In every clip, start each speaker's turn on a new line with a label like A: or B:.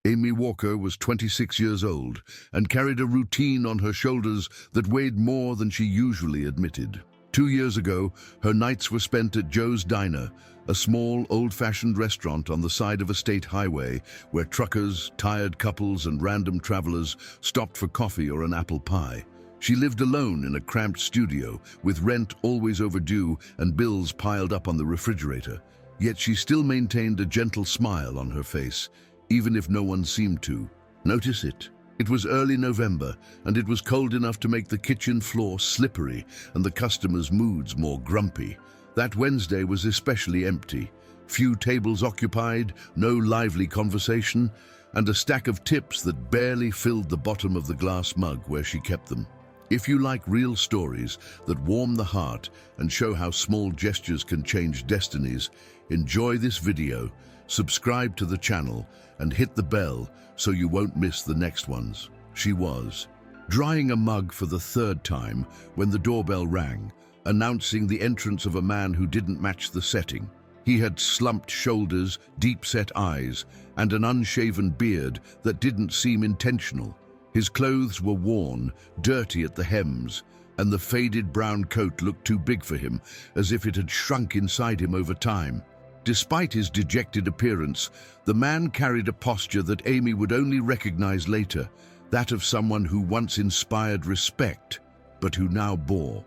A: Amy Walker was 26 years old and carried a routine on her shoulders that weighed more than she usually admitted. 2 years ago, her nights were spent at Joe's Diner, a small, old-fashioned restaurant on the side of a state highway where truckers, tired couples, and random travelers stopped for coffee or an apple pie. She lived alone in a cramped studio, with rent always overdue and bills piled up on the refrigerator. Yet she still maintained a gentle smile on her face, even if no one seemed to notice it. It was early November, and it was cold enough to make the kitchen floor slippery and the customers' moods more grumpy. That Wednesday was especially empty. Few tables occupied, no lively conversation, and a stack of tips that barely filled the bottom of the glass mug where she kept them. If you like real stories that warm the heart and show how small gestures can change destinies, enjoy this video, subscribe to the channel, and hit the bell so you won't miss the next ones. She was drying a mug for the third time when the doorbell rang, announcing the entrance of a man who didn't match the setting. He had slumped shoulders, deep-set eyes, and an unshaven beard that didn't seem intentional. His clothes were worn, dirty at the hems, and the faded brown coat looked too big for him, as if it had shrunk inside him over time. Despite his dejected appearance, the man carried a posture that Amy would only recognize later, that of someone who once inspired respect, but who now bore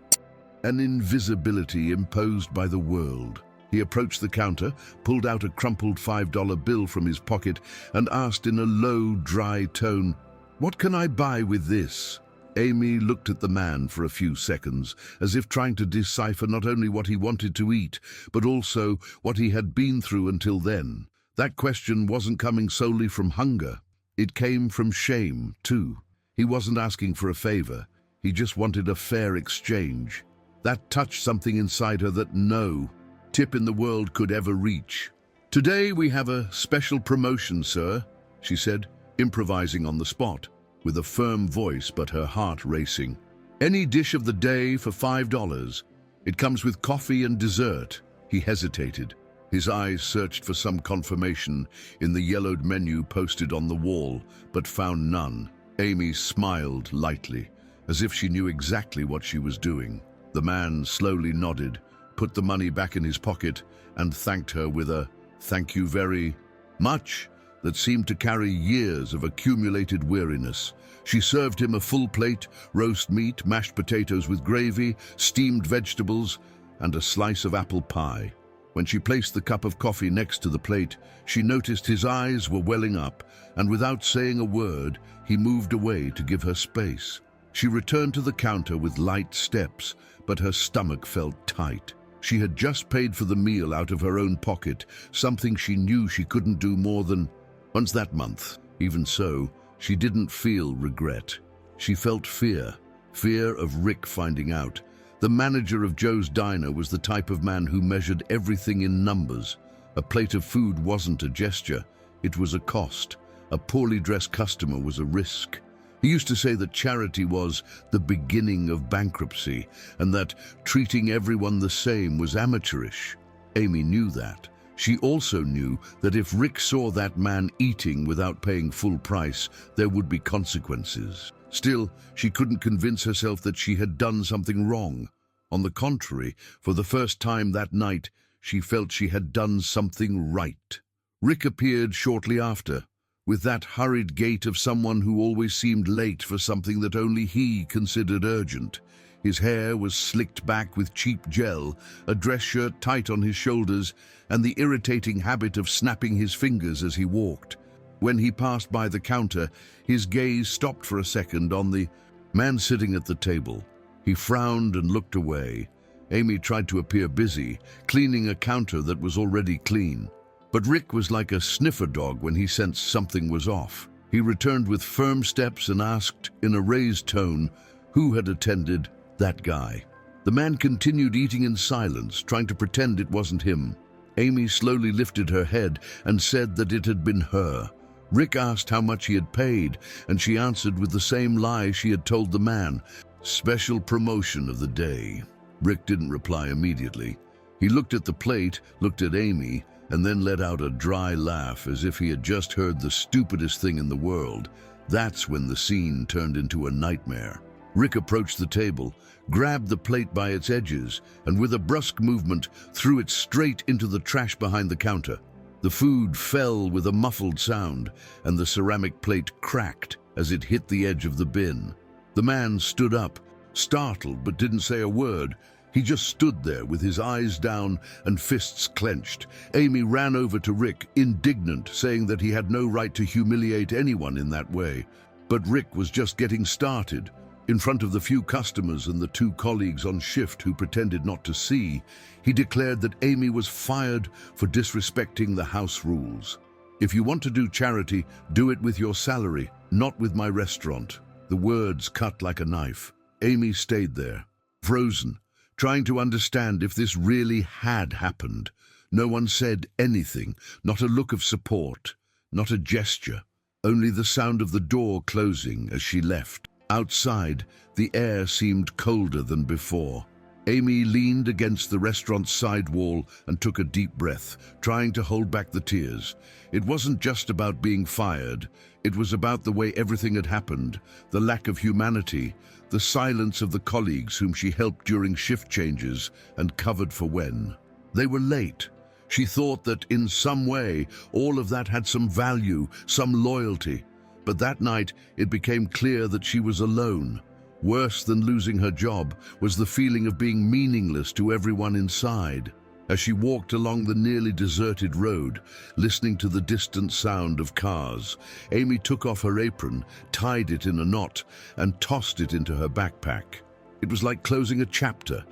A: an invisibility imposed by the world. He approached the counter, pulled out a crumpled $5 bill from his pocket, and asked in a low, dry tone, "What can I buy with this?" Amy looked at the man for a few seconds, as if trying to decipher not only what he wanted to eat, but also what he had been through until then. That question wasn't coming solely from hunger. It came from shame, too. He wasn't asking for a favor. He just wanted a fair exchange. That touched something inside her that no tip in the world could ever reach. "Today we have a special promotion, sir," she said, improvising on the spot, with a firm voice but her heart racing. "Any dish of the day for $5. It comes with coffee and dessert." He hesitated. His eyes searched for some confirmation in the yellowed menu posted on the wall, but found none. Amy smiled lightly, as if she knew exactly what she was doing. The man slowly nodded, put the money back in his pocket, and thanked her with a "thank you very much" that seemed to carry years of accumulated weariness. She served him a full plate, roast meat, mashed potatoes with gravy, steamed vegetables, and a slice of apple pie. When she placed the cup of coffee next to the plate, she noticed his eyes were welling up, and without saying a word, he moved away to give her space. She returned to the counter with light steps, but her stomach felt tight. She had just paid for the meal out of her own pocket, something she knew she couldn't do more than once that month. Even so, she didn't feel regret. She felt fear of Rick finding out. The manager of Joe's Diner was the type of man who measured everything in numbers. A plate of food wasn't a gesture, it was a cost. A poorly dressed customer was a risk. He used to say that charity was the beginning of bankruptcy, and that treating everyone the same was amateurish. Amy knew that. She also knew that if Rick saw that man eating without paying full price, there would be consequences. Still, she couldn't convince herself that she had done something wrong. On the contrary, for the first time that night, she felt she had done something right. Rick appeared shortly after, with that hurried gait of someone who always seemed late for something that only he considered urgent. His hair was slicked back with cheap gel, a dress shirt tight on his shoulders, and the irritating habit of snapping his fingers as he walked. When he passed by the counter, his gaze stopped for a second on the man sitting at the table. He frowned and looked away. Amy tried to appear busy, cleaning a counter that was already clean. But Rick was like a sniffer dog when he sensed something was off. He returned with firm steps and asked, in a raised tone, who had attended that guy. The man continued eating in silence, trying to pretend it wasn't him. Amy slowly lifted her head and said that it had been her. Rick asked how much he had paid, and she answered with the same lie she had told the man. "Special promotion of the day." Rick didn't reply immediately. He looked at the plate, looked at Amy, and then let out a dry laugh as if he had just heard the stupidest thing in the world. That's when the scene turned into a nightmare. Rick approached the table, grabbed the plate by its edges, and with a brusque movement threw it straight into the trash behind the counter. The food fell with a muffled sound, and the ceramic plate cracked as it hit the edge of the bin. The man stood up, startled but didn't say a word. He just stood there with his eyes down and fists clenched. Amy ran over to Rick, indignant, saying that he had no right to humiliate anyone in that way. But Rick was just getting started. In front of the few customers and the 2 colleagues on shift who pretended not to see, he declared that Amy was fired for disrespecting the house rules. "If you want to do charity, do it with your salary, not with my restaurant." The words cut like a knife. Amy stayed there, frozen, trying to understand if this really had happened. No one said anything, not a look of support, not a gesture, only the sound of the door closing as she left. Outside, the air seemed colder than before. Amy leaned against the restaurant's side wall and took a deep breath, trying to hold back the tears. It wasn't just about being fired. It was about the way everything had happened, the lack of humanity, the silence of the colleagues whom she helped during shift changes and covered for when they were late. She thought that in some way all of that had some value, some loyalty. But that night, it became clear that she was alone. Worse than losing her job was the feeling of being meaningless to everyone inside. As she walked along the nearly deserted road, listening to the distant sound of cars, Amy took off her apron, tied it in a knot, and tossed it into her backpack. It was like closing a chapter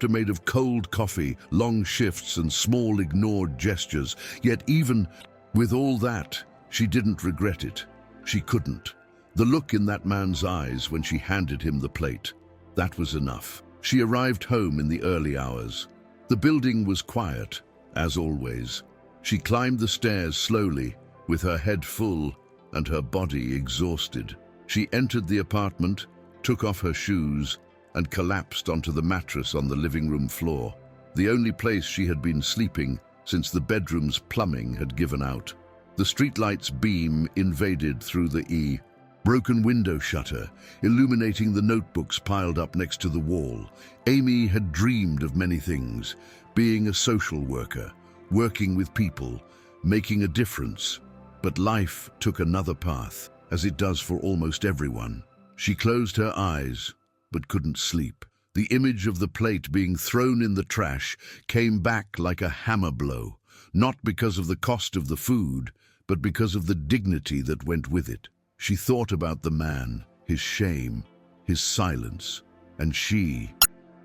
A: made of cold coffee, long shifts, and small ignored gestures. Yet even with all that, she didn't regret it. She couldn't. The look in that man's eyes when she handed him the plate, that was enough. She arrived home in the early hours. The building was quiet, as always. She climbed the stairs slowly, with her head full and her body exhausted. She entered the apartment, took off her shoes, and collapsed onto the mattress on the living room floor, the only place she had been sleeping since the bedroom's plumbing had given out. The streetlight's beam invaded through the broken window shutter, illuminating the notebooks piled up next to the wall. Amy had dreamed of many things: being a social worker, working with people, making a difference. But life took another path, as it does for almost everyone. She closed her eyes, but couldn't sleep. The image of the plate being thrown in the trash came back like a hammer blow, not because of the cost of the food, but because of the dignity that went with it. She thought about the man, his shame, his silence, and she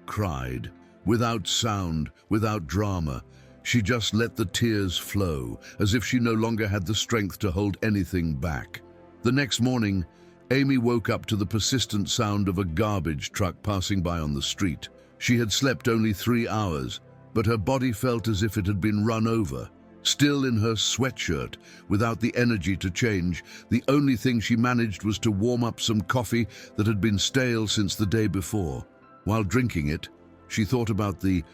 A: cried. Without sound, without drama, she just let the tears flow, as if she no longer had the strength to hold anything back. The next morning, Amy woke up to the persistent sound of a garbage truck passing by on the street. She had slept only 3 hours, but her body felt as if it had been run over. Still in her sweatshirt, without the energy to change, the only thing she managed was to warm up some coffee that had been stale since the day before. While drinking it, she thought about the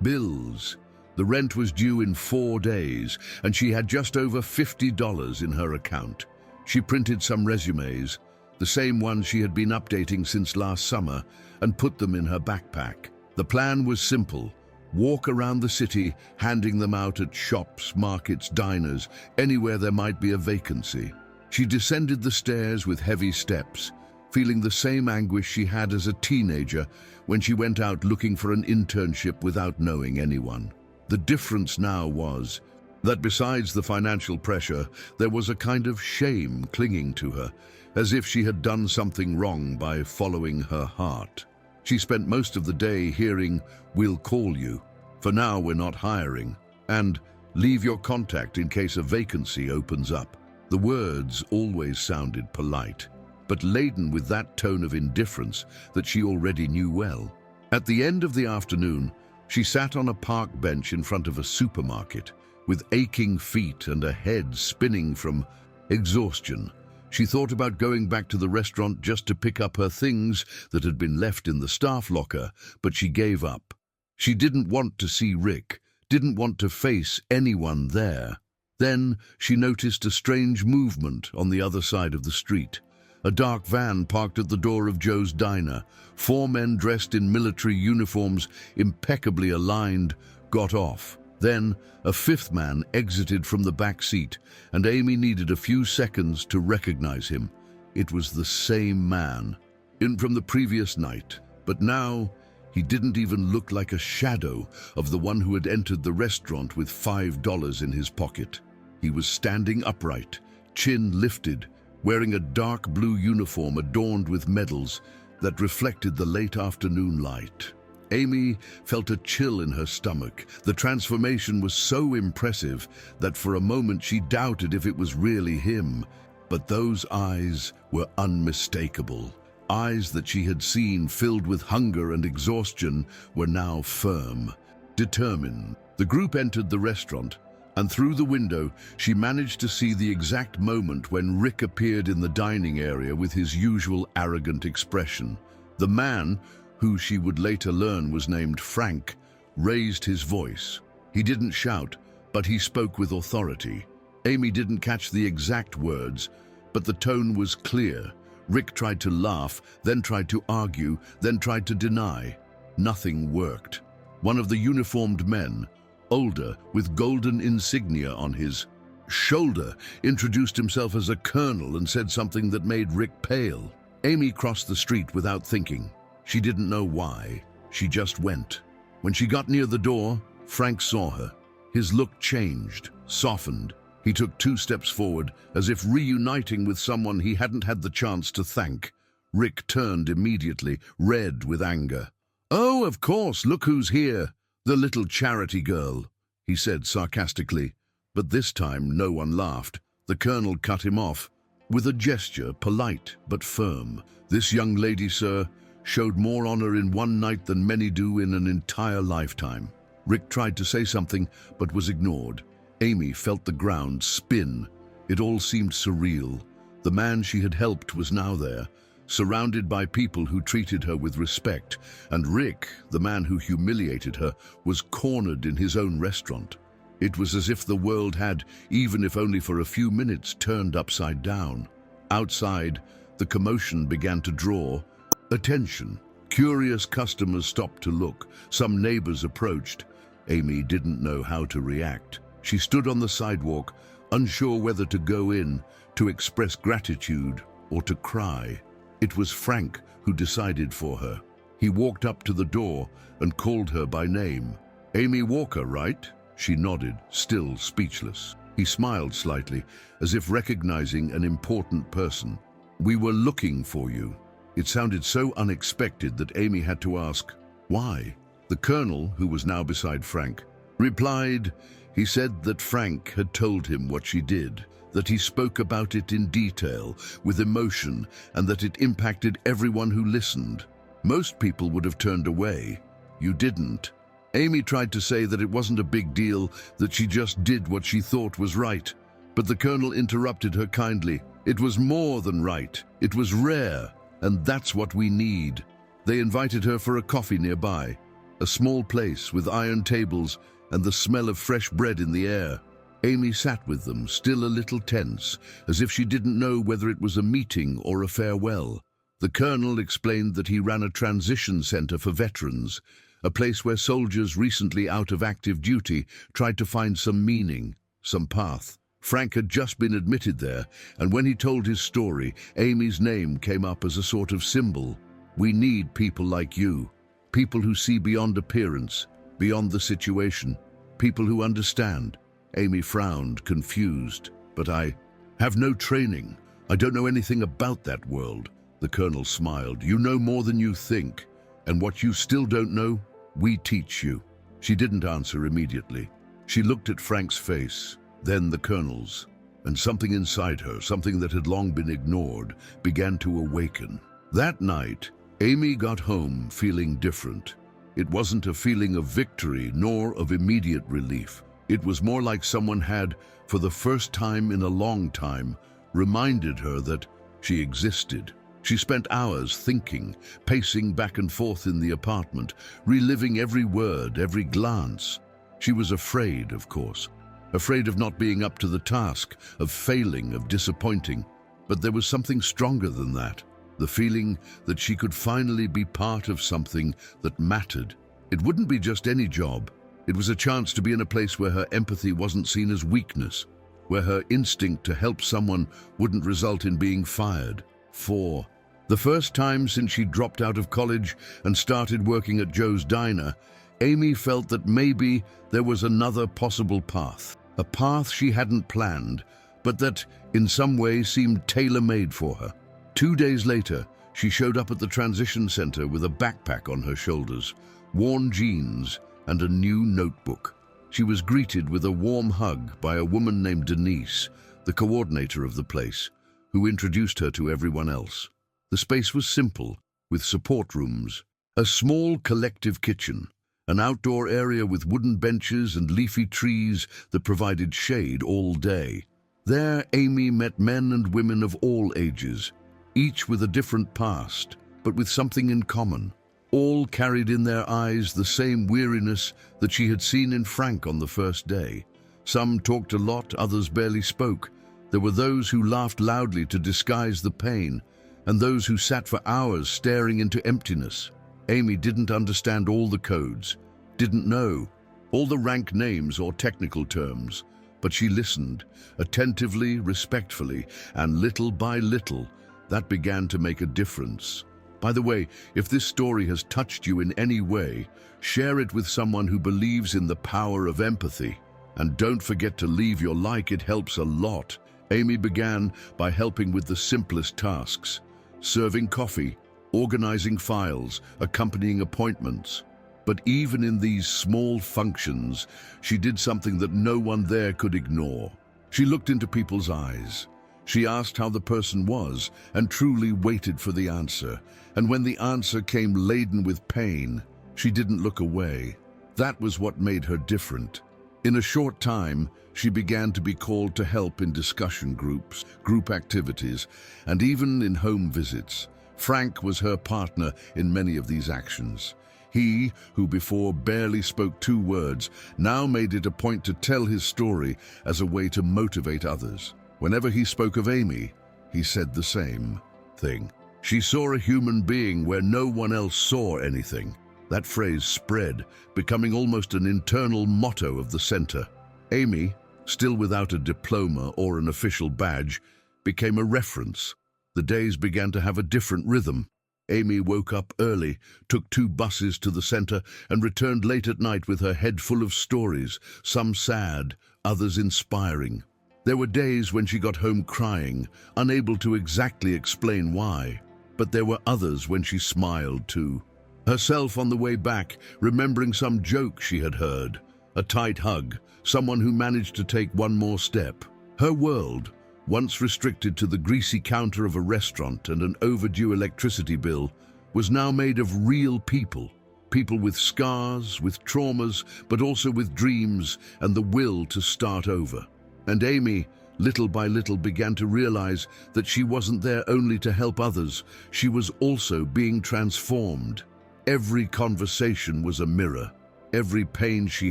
A: bills. The rent was due in 4 days, and she had just over $50 in her account. She printed some resumes, the same ones she had been updating since last summer, and put them in her backpack. The plan was simple: walk around the city, handing them out at shops, markets, diners, anywhere there might be a vacancy. She descended the stairs with heavy steps, feeling the same anguish she had as a teenager when she went out looking for an internship without knowing anyone. The difference now was that besides the financial pressure, there was a kind of shame clinging to her, as if she had done something wrong by following her heart. She spent most of the day hearing, "We'll call you," "For now we're not hiring," and "Leave your contact in case a vacancy opens up." The words always sounded polite, but laden with that tone of indifference that she already knew well. At the end of the afternoon, she sat on a park bench in front of a supermarket, with aching feet and a head spinning from exhaustion. She thought about going back to the restaurant just to pick up her things that had been left in the staff locker, but she gave up. She didn't want to see Rick, didn't want to face anyone there. Then she noticed a strange movement on the other side of the street. A dark van parked at the door of Joe's diner. 4 men dressed in military uniforms, impeccably aligned, got off. Then a 5th man exited from the back seat, and Amy needed a few seconds to recognize him. It was the same man, in from the previous night, but now he didn't even look like a shadow of the one who had entered the restaurant with $5 in his pocket. He was standing upright, chin lifted, wearing a dark blue uniform adorned with medals that reflected the late afternoon light. Amy felt a chill in her stomach. The transformation was so impressive that for a moment she doubted if it was really him. But those eyes were unmistakable. Eyes that she had seen filled with hunger and exhaustion were now firm, determined. The group entered the restaurant, and through the window she managed to see the exact moment when Rick appeared in the dining area with his usual arrogant expression. The man, who she would later learn was named Frank, raised his voice. He didn't shout, but he spoke with authority. Amy didn't catch the exact words, but the tone was clear. Rick tried to laugh, then tried to argue, then tried to deny. Nothing worked. One of the uniformed men, older, with golden insignia on his shoulder, introduced himself as a colonel and said something that made Rick pale. Amy crossed the street without thinking. She didn't know why. She just went. When she got near the door, Frank saw her. His look changed, softened. He took 2 steps forward, as if reuniting with someone he hadn't had the chance to thank. Rick turned immediately, red with anger. "Oh, of course, look who's here. The little charity girl," he said sarcastically. But this time no one laughed. The colonel cut him off with a gesture, polite but firm. "This young lady, sir, showed more honor in one night than many do in an entire lifetime." Rick tried to say something, but was ignored. Amy felt the ground spin. It all seemed surreal. The man she had helped was now there, surrounded by people who treated her with respect, and Rick, the man who humiliated her, was cornered in his own restaurant. It was as if the world had, even if only for a few minutes, turned upside down. Outside, the commotion began to draw attention. Curious customers stopped to look. Some neighbors approached. Amy didn't know how to react. She stood on the sidewalk, unsure whether to go in, to express gratitude, or to cry. It was Frank who decided for her. He walked up to the door and called her by name. "Amy Walker, right?" She nodded, still speechless. He smiled slightly, as if recognizing an important person. "We were looking for you." It sounded so unexpected that Amy had to ask, "Why?" The colonel, who was now beside Frank, replied. He said that Frank had told him what she did, that he spoke about it in detail, with emotion, and that it impacted everyone who listened. Most people would have turned away. You didn't. Amy tried to say that it wasn't a big deal, that she just did what she thought was right. But the colonel interrupted her kindly. "It was more than right. It was rare, and that's what we need." They invited her for a coffee nearby, a small place with iron tables and the smell of fresh bread in the air. Amy sat with them, still a little tense, as if she didn't know whether it was a meeting or a farewell. The colonel explained that he ran a transition center for veterans, a place where soldiers recently out of active duty tried to find some meaning, some path. Frank had just been admitted there, and when he told his story, Amy's name came up as a sort of symbol. "We need people like you, people who see beyond appearance, beyond the situation, people who understand." Amy frowned, confused. "But I have no training. I don't know anything about that world." The colonel smiled. "You know more than you think, and what you still don't know, we teach you." She didn't answer immediately. She looked at Frank's face, then the colonel's, and something inside her, something that had long been ignored, began to awaken. That night, Amy got home feeling different. It wasn't a feeling of victory nor of immediate relief. It was more like someone had, for the first time in a long time, reminded her that she existed. She spent hours thinking, pacing back and forth in the apartment, reliving every word, every glance. She was afraid, of course. Afraid of not being up to the task, of failing, of disappointing. But there was something stronger than that. The feeling that she could finally be part of something that mattered. It wouldn't be just any job. It was a chance to be in a place where her empathy wasn't seen as weakness, where her instinct to help someone wouldn't result in being fired. For the first time since she dropped out of college and started working at Joe's Diner, Amy felt that maybe there was another possible path. A path she hadn't planned, but that in some way seemed tailor-made for her. 2 days later, she showed up at the transition center with a backpack on her shoulders, worn jeans, and a new notebook. She was greeted with a warm hug by a woman named Denise, the coordinator of the place, who introduced her to everyone else. The space was simple, with support rooms, a small collective kitchen, an outdoor area with wooden benches and leafy trees that provided shade all day. There, Amy met men and women of all ages, each with a different past, but with something in common. All carried in their eyes the same weariness that she had seen in Frank on the first day. Some talked a lot, others barely spoke. There were those who laughed loudly to disguise the pain, and those who sat for hours staring into emptiness. Amy didn't understand all the codes, didn't know all the rank names or technical terms, but she listened, attentively, respectfully, and little by little, that began to make a difference. By the way, if this story has touched you in any way, share it with someone who believes in the power of empathy. And don't forget to leave your like, it helps a lot. Amy began by helping with the simplest tasks: serving coffee, organizing files, accompanying appointments. But even in these small functions, she did something that no one there could ignore. She looked into people's eyes. She asked how the person was and truly waited for the answer. And when the answer came laden with pain, she didn't look away. That was what made her different. In a short time, she began to be called to help in discussion groups, group activities, and even in home visits. Frank was her partner in many of these actions. He, who before barely spoke 2 words, now made it a point to tell his story as a way to motivate others. Whenever he spoke of Amy, he said the same thing. She saw a human being where no one else saw anything. That phrase spread, becoming almost an internal motto of the center. Amy, still without a diploma or an official badge, became a reference. The days began to have a different rhythm. Amy woke up early, took 2 buses to the center, and returned late at night with her head full of stories, some sad, others inspiring. There were days when she got home crying, unable to exactly explain why, but there were others when she smiled too. Herself on the way back, remembering some joke she had heard, a tight hug, someone who managed to take one more step. Her world, once restricted to the greasy counter of a restaurant and an overdue electricity bill, was now made of real people. People with scars, with traumas, but also with dreams and the will to start over. And Amy, little by little, began to realize that she wasn't there only to help others. She was also being transformed. Every conversation was a mirror. Every pain she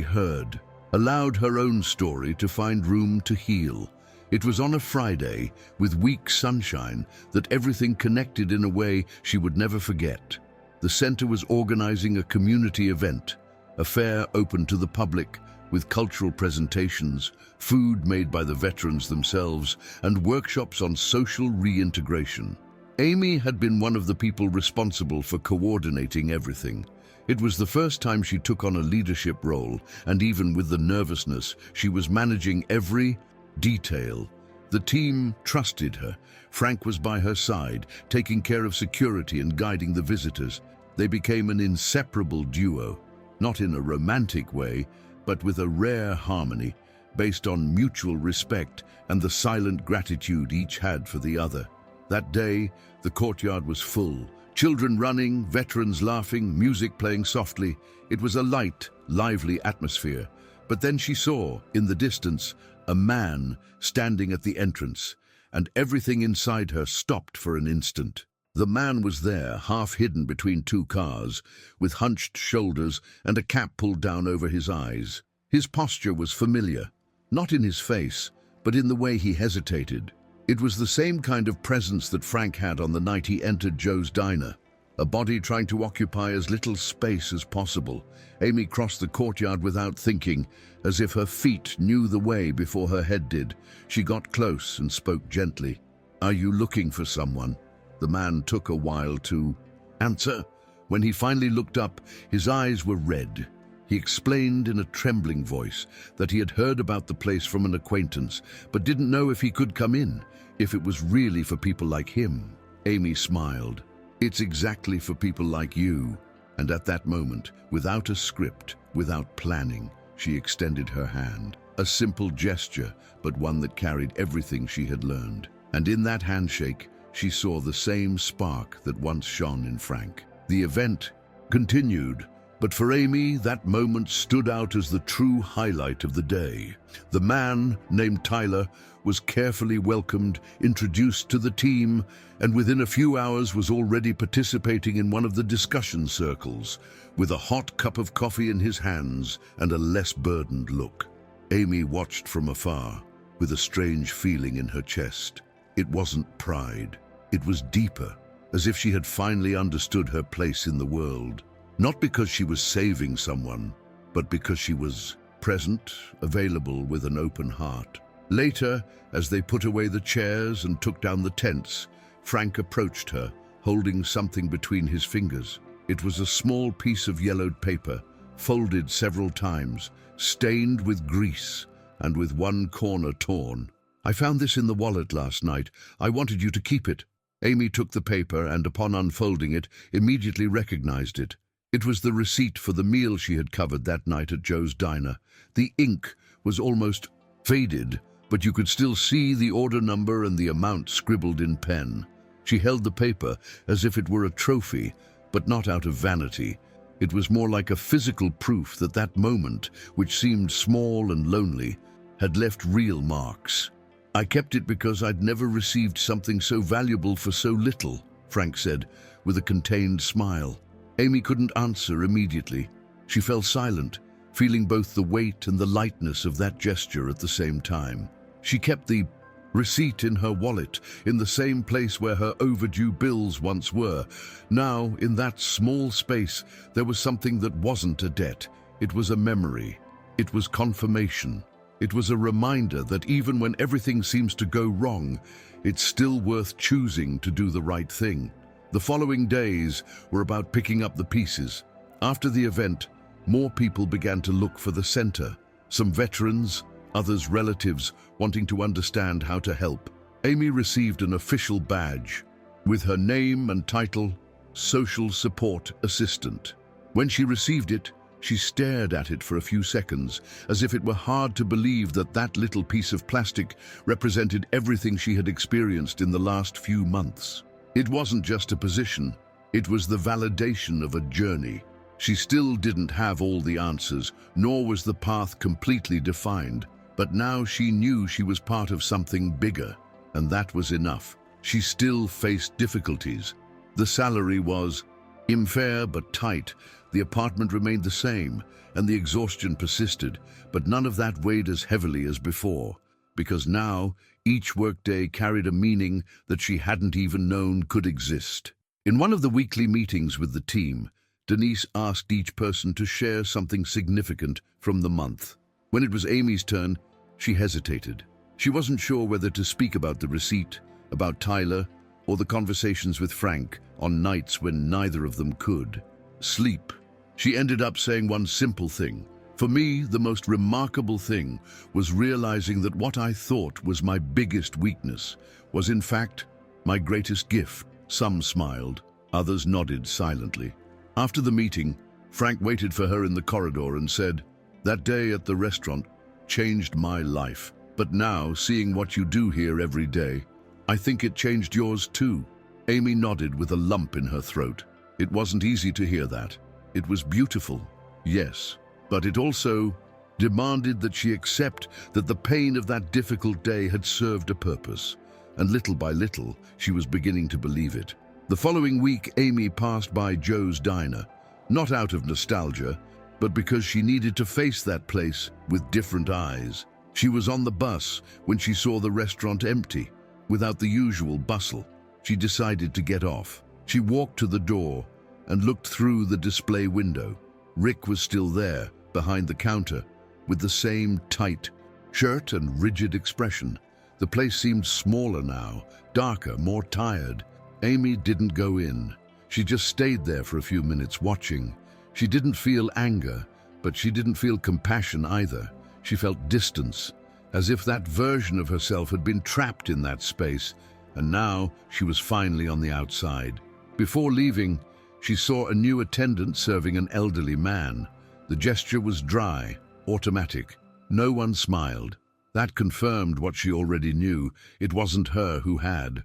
A: heard allowed her own story to find room to heal. It was on a Friday, with weak sunshine, that everything connected in a way she would never forget. The center was organizing a community event, a fair open to the public, with cultural presentations, food made by the veterans themselves, and workshops on social reintegration. Amy had been one of the people responsible for coordinating everything. It was the first time she took on a leadership role, and even with the nervousness, she was managing every detail. The team trusted her. Frank was by her side, taking care of security and guiding the visitors. They became an inseparable duo, not in a romantic way, but with a rare harmony, based on mutual respect and the silent gratitude each had for the other. That day, the courtyard was full. Children running, veterans laughing, music playing softly. It was a light, lively atmosphere. But then she saw, in the distance, a man standing at the entrance, and everything inside her stopped for an instant. The man was there, half hidden between 2 cars, with hunched shoulders and a cap pulled down over his eyes. His posture was familiar, not in his face, but in the way he hesitated. It was the same kind of presence that Frank had on the night he entered Joe's diner, a body trying to occupy as little space as possible. Amy crossed the courtyard without thinking, as if her feet knew the way before her head did. She got close and spoke gently. "Are you looking for someone?" The man took a while to answer. When he finally looked up, his eyes were red. He explained in a trembling voice that he had heard about the place from an acquaintance, but didn't know if he could come in, if it was really for people like him. Amy smiled. "It's exactly for people like you." And at that moment, without a script, without planning, she extended her hand. A simple gesture, but one that carried everything she had learned. And in that handshake, she saw the same spark that once shone in Frank. The event continued, but for Amy, that moment stood out as the true highlight of the day. The man, named Tyler, was carefully welcomed, introduced to the team, and within a few hours was already participating in one of the discussion circles, with a hot cup of coffee in his hands and a less burdened look. Amy watched from afar, with a strange feeling in her chest. It wasn't pride. It was deeper, as if she had finally understood her place in the world. Not because she was saving someone, but because she was present, available with an open heart. Later, as they put away the chairs and took down the tents, Frank approached her, holding something between his fingers. It was a small piece of yellowed paper, folded several times, stained with grease, and with one corner torn. "I found this in the wallet last night. I wanted you to keep it." Amy took the paper and, upon unfolding it, immediately recognized it. It was the receipt for the meal she had covered that night at Joe's diner. The ink was almost faded, but you could still see the order number and the amount scribbled in pen. She held the paper as if it were a trophy, but not out of vanity. It was more like a physical proof that that moment, which seemed small and lonely, had left real marks. "I kept it because I'd never received something so valuable for so little," Frank said, with a contained smile. Amy couldn't answer immediately. She fell silent, feeling both the weight and the lightness of that gesture at the same time. She kept the receipt in her wallet, in the same place where her overdue bills once were. Now, in that small space, there was something that wasn't a debt. It was a memory. It was confirmation. It was a reminder that even when everything seems to go wrong, it's still worth choosing to do the right thing. The following days were about picking up the pieces. After the event, more people began to look for the center. Some veterans, others relatives, wanting to understand how to help. Amy received an official badge with her name and title, Social Support Assistant. When she received it, she stared at it for a few seconds, as if it were hard to believe that that little piece of plastic represented everything she had experienced in the last few months. It wasn't just a position, it was the validation of a journey. She still didn't have all the answers, nor was the path completely defined, but now she knew she was part of something bigger, and that was enough. She still faced difficulties. The salary was unfair but tight, the apartment remained the same, and the exhaustion persisted, but none of that weighed as heavily as before, because now each workday carried a meaning that she hadn't even known could exist. In one of the weekly meetings with the team, Denise asked each person to share something significant from the month. When it was Amy's turn, she hesitated. She wasn't sure whether to speak about the receipt, about Tyler, or the conversations with Frank on nights when neither of them could sleep. She ended up saying one simple thing. "For me, the most remarkable thing was realizing that what I thought was my biggest weakness was in fact my greatest gift." Some smiled, others nodded silently. After the meeting, Frank waited for her in the corridor and said, "That day at the restaurant changed my life. But now, seeing what you do here every day, I think it changed yours too." Amy nodded with a lump in her throat. It wasn't easy to hear that. It was beautiful, yes, but it also demanded that she accept that the pain of that difficult day had served a purpose. And little by little, she was beginning to believe it. The following week, Amy passed by Joe's diner, not out of nostalgia, but because she needed to face that place with different eyes. She was on the bus when she saw the restaurant empty, without the usual bustle. She decided to get off. She walked to the door and looked through the display window. Rick was still there, behind the counter, with the same tight shirt and rigid expression. The place seemed smaller now, darker, more tired. Amy didn't go in. She just stayed there for a few minutes, watching. She didn't feel anger, but she didn't feel compassion either. She felt distance, as if that version of herself had been trapped in that space, and now she was finally on the outside. Before leaving, she saw a new attendant serving an elderly man. The gesture was dry, automatic. No one smiled. That confirmed what she already knew. It wasn't her who had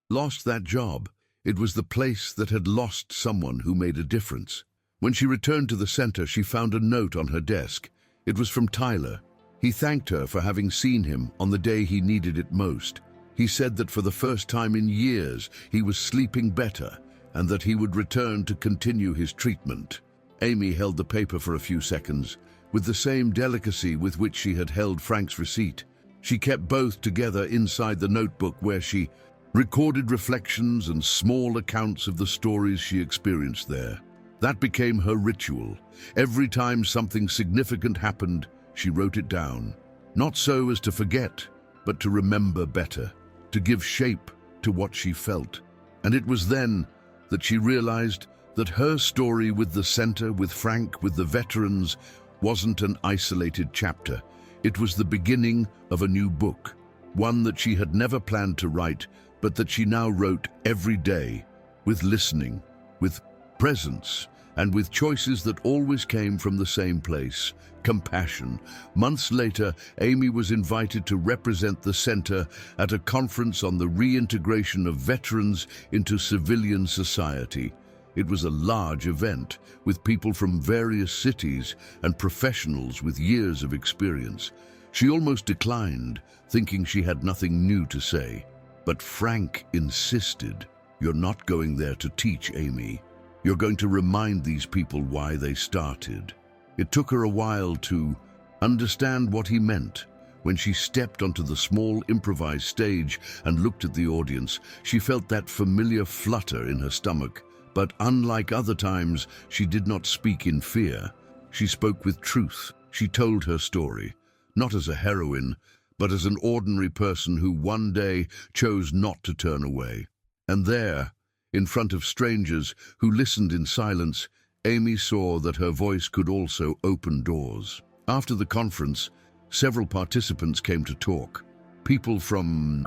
A: lost that job. It was the place that had lost someone who made a difference. When she returned to the center, she found a note on her desk. It was from Tyler. He thanked her for having seen him on the day he needed it most. He said that for the first time in years, he was sleeping better and that he would return to continue his treatment. Amy held the paper for a few seconds, with the same delicacy with which she had held Frank's receipt. She kept both together inside the notebook where she recorded reflections and small accounts of the stories she experienced there. That became her ritual. Every time something significant happened, she wrote it down. Not so as to forget, but to remember better, to give shape to what she felt. And it was then that she realized that her story with the center, with Frank, with the veterans, wasn't an isolated chapter. It was the beginning of a new book, one that she had never planned to write, but that she now wrote every day, with listening, with presence, and with choices that always came from the same place, compassion. Months later, Amy was invited to represent the center at a conference on the reintegration of veterans into civilian society. It was a large event, with people from various cities and professionals with years of experience. She almost declined, thinking she had nothing new to say. But Frank insisted, "You're not going there to teach, Amy. You're going to remind these people why they started." It took her a while to understand what he meant. When she stepped onto the small improvised stage and looked at the audience, she felt that familiar flutter in her stomach. But unlike other times, she did not speak in fear. She spoke with truth. She told her story, not as a heroine, but as an ordinary person who one day chose not to turn away. And there, in front of strangers who listened in silence, Amy saw that her voice could also open doors. After the conference, several participants came to talk. People from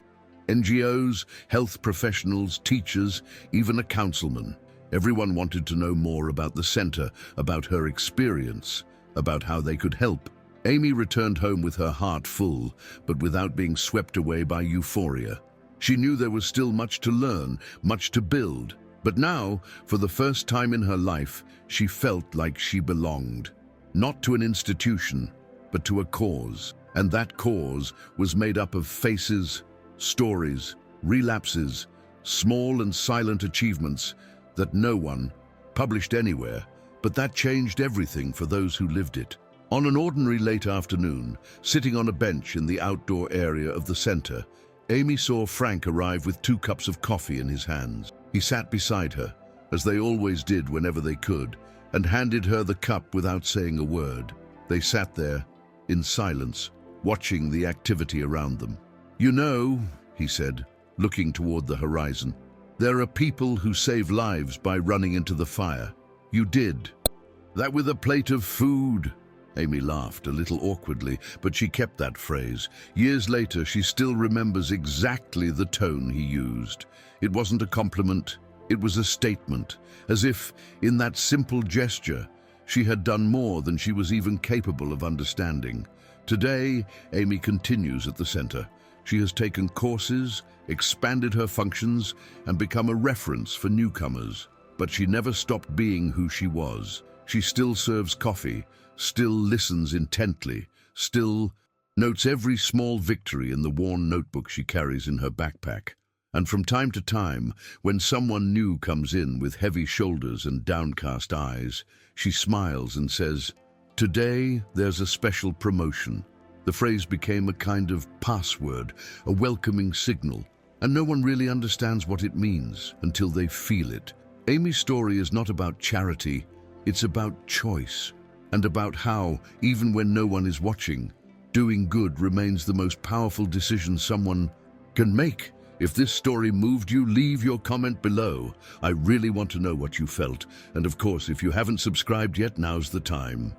A: NGOs, health professionals, teachers, even a councilman. Everyone wanted to know more about the center, about her experience, about how they could help. Amy returned home with her heart full, but without being swept away by euphoria. She knew there was still much to learn, much to build. But now, for the first time in her life, she felt like she belonged. Not to an institution, but to a cause. And that cause was made up of faces, stories, relapses, small and silent achievements that no one published anywhere, but that changed everything for those who lived it. On an ordinary late afternoon, sitting on a bench in the outdoor area of the center, Amy saw Frank arrive with 2 cups of coffee in his hands. He sat beside her, as they always did whenever they could, and handed her the cup without saying a word. They sat there, in silence, watching the activity around them. "You know," he said, looking toward the horizon, "there are people who save lives by running into the fire. You did that with a plate of food." Amy laughed, a little awkwardly, but she kept that phrase. Years later, she still remembers exactly the tone he used. It wasn't a compliment, it was a statement, as if, in that simple gesture, she had done more than she was even capable of understanding. Today, Amy continues at the center. She has taken courses, expanded her functions, and become a reference for newcomers. But she never stopped being who she was. She still serves coffee, still listens intently, still notes every small victory in the worn notebook she carries in her backpack. And from time to time, when someone new comes in with heavy shoulders and downcast eyes, she smiles and says, Today, there's a special promotion. The phrase became a kind of password, a welcoming signal, and no one really understands what it means until they feel it. Amy's story is not about charity, it's about choice, and about how, even when no one is watching, doing good remains the most powerful decision someone can make. If this story moved you, leave your comment below. I really want to know what you felt. And of course, if you haven't subscribed yet, now's the time.